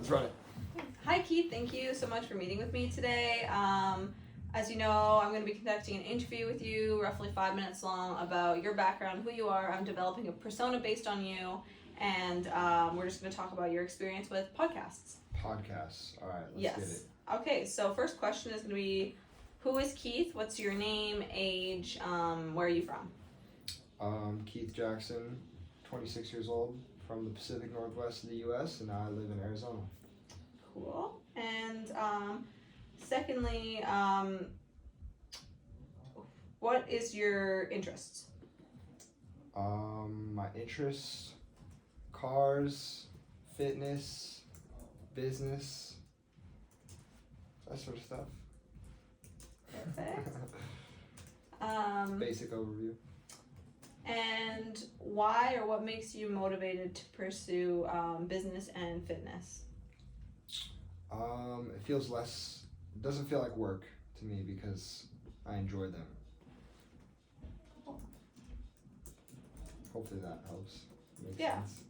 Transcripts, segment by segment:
Let's run it. Hi, Keith. Thank you so much for meeting with me today. As you know, I'm going to be conducting an interview with you, roughly 5 minutes long, about your background, who you are. I'm developing a persona based on you, and we're just going to talk about your experience with podcasts. Podcasts. All right, let's get it. Okay, so first question is going to be, who is Keith? What's your name, age, where are you from? Keith Jackson, 26 years old, from the Pacific Northwest of the U.S., and I live in Arizona. Cool. And secondly, what is your interests? My interests, cars, fitness, business, that sort of stuff. Perfect. Basic overview. And why or what makes you motivated to pursue business and fitness? It doesn't feel like work to me because I enjoy them. Hopefully that helps. Makes sense.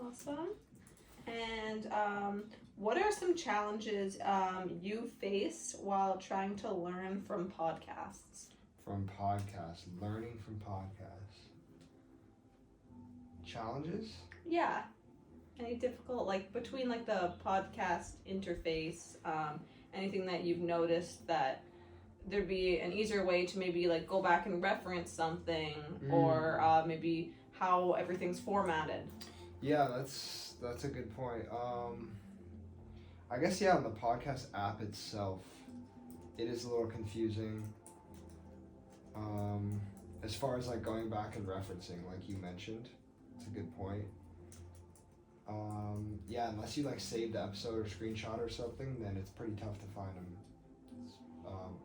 Awesome. And what are some challenges you face while trying to learn from podcasts? Learning from podcasts. Challenges? Yeah. Any difficult, like between like the podcast interface, anything that you've noticed that there'd be an easier way to maybe like go back and reference something, or maybe how everything's formatted? Yeah, that's a good point. I guess on the podcast app itself, it is a little confusing. As far as like going back and referencing, like you mentioned, it's a good point. Unless you like save the episode or screenshot or something, then it's pretty tough to find them.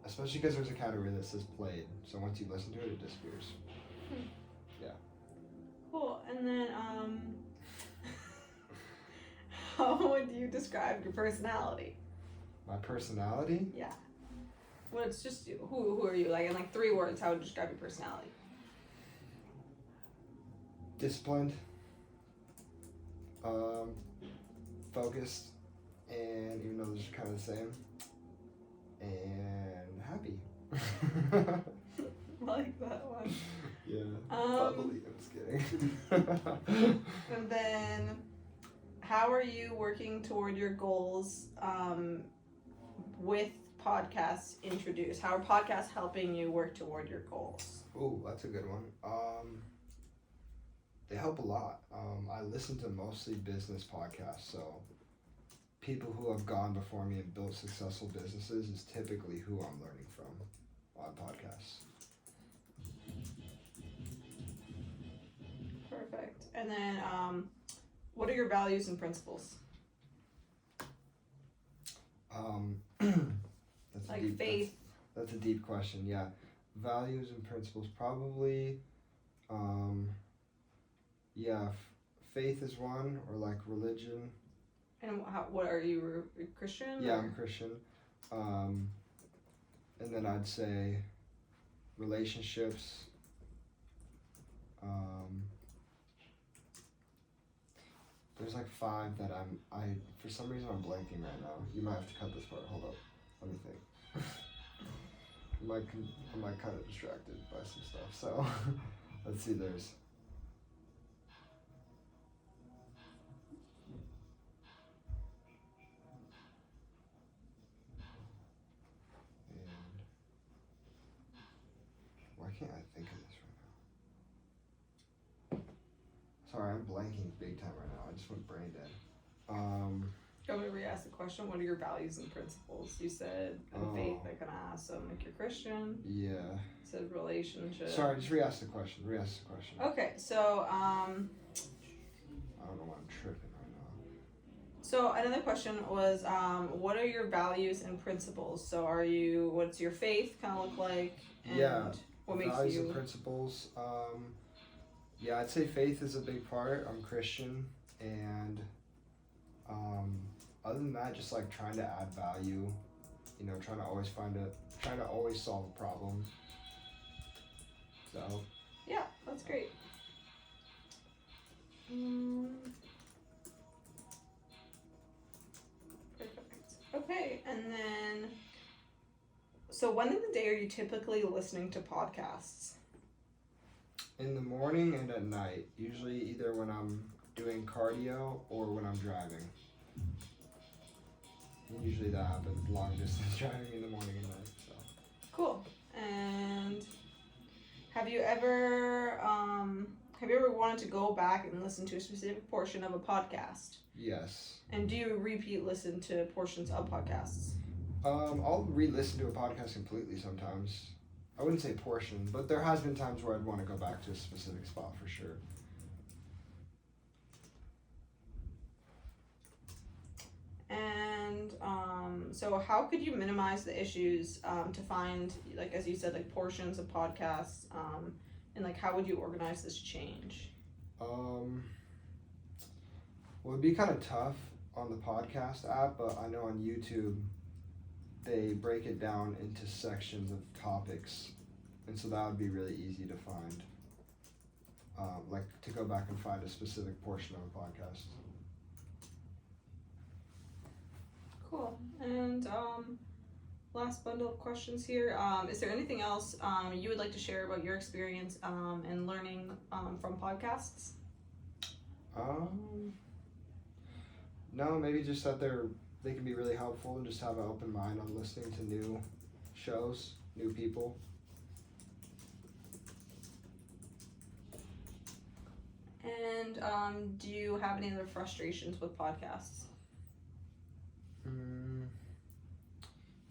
Especially because there's a category that says played, so once you listen to it, it disappears. Yeah. Cool. And then how would you describe your personality? My personality? Yeah. Well, it's just you. Who are you? Like in like 3 words, how would you describe your personality? Disciplined. Focused, and even though those are kind of the same, and happy. Like that one. Yeah. Bubbly. I'm just kidding. And then, how are you working toward your goals with podcasts introduced? How are podcasts helping you work toward your goals? Oh, that's a good one. They help a lot. I listen to mostly business podcasts, so people who have gone before me and built successful businesses is typically who I'm learning from on podcasts. Perfect. And then, what are your values and principles? That's like a deep, faith. That's a deep question. Yeah, values and principles probably. Faith is one, or like religion. And what are you, Christian? Yeah, I'm Christian. And then I'd say relationships. There's like 5 that for some reason I'm blanking right now. You might have to cut this part. Hold up. Let me think. I might kind of distracted by some stuff. So let's see. There's. Why can't I think of this right now? Sorry, I'm blanking big time right now. I just went brain dead. Do you want me to re-ask the question? What are your values and principles? You said faith. I kind of asked, so like you're Christian. Yeah. You said relationship. Sorry, just re-ask the question. Okay, so I don't know why I'm tripping right now. So another question was, what are your values and principles? So what's your faith kind of look like? And what makes values you... and principles. I'd say faith is a big part. I'm Christian, and other than that, just like trying to add value. Trying to always solve a problem. So. Yeah, that's great. And then, so when in the day are you typically listening to podcasts? In the morning and at night. Usually either when I'm doing cardio or when I'm driving. And usually that happens long distance driving in the morning and night. So. Cool. And have you ever wanted to go back and listen to a specific portion of a podcast? Yes. And do you repeat listen to portions of podcasts? I'll re-listen to a podcast completely sometimes. I wouldn't say portion, but there has been times where I'd want to go back to a specific spot for sure. And so how could you minimize the issues to find, like as you said, like portions of podcasts, and like how would you organize this change? Well, it'd be kind of tough on the podcast app, but I know on YouTube they break it down into sections of topics, and so that would be really easy to find. Like to go back and find a specific portion of a podcast. Cool. And last bundle of questions here. Is there anything else you would like to share about your experience in learning from podcasts? No, maybe just that they can be really helpful and just have an open mind on listening to new shows, new people. And do you have any other frustrations with podcasts?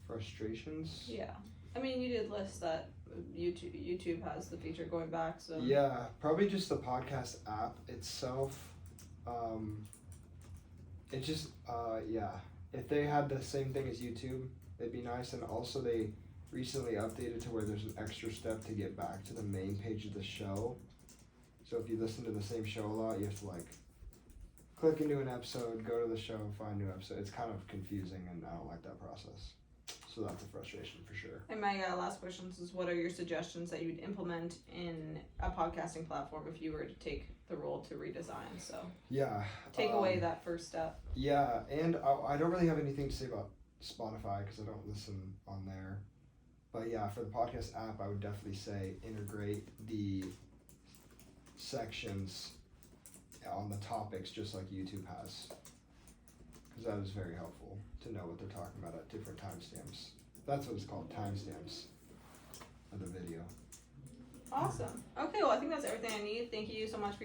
Frustrations? Yeah. I mean, you did list that YouTube has the feature going back, so. Yeah, probably just the podcast app itself. It just, yeah. If they had the same thing as YouTube, it'd be nice. And also they recently updated to where there's an extra step to get back to the main page of the show. So if you listen to the same show a lot, you have to like click into an episode, go to the show, find a new episode. It's kind of confusing and I don't like that process. So that's a frustration for sure. And my last question is, what are your suggestions that you'd implement in a podcasting platform if you were to take the role to redesign? So yeah, take away that first step. Yeah, and I don't really have anything to say about Spotify because I don't listen on there. But yeah, for the podcast app, I would definitely say integrate the sections on the topics just like YouTube has, because that is very helpful to know what they're talking about at different timestamps. That's what it's called, timestamps of the video. Awesome. Okay, well I think that's everything I need. Thank you so much for your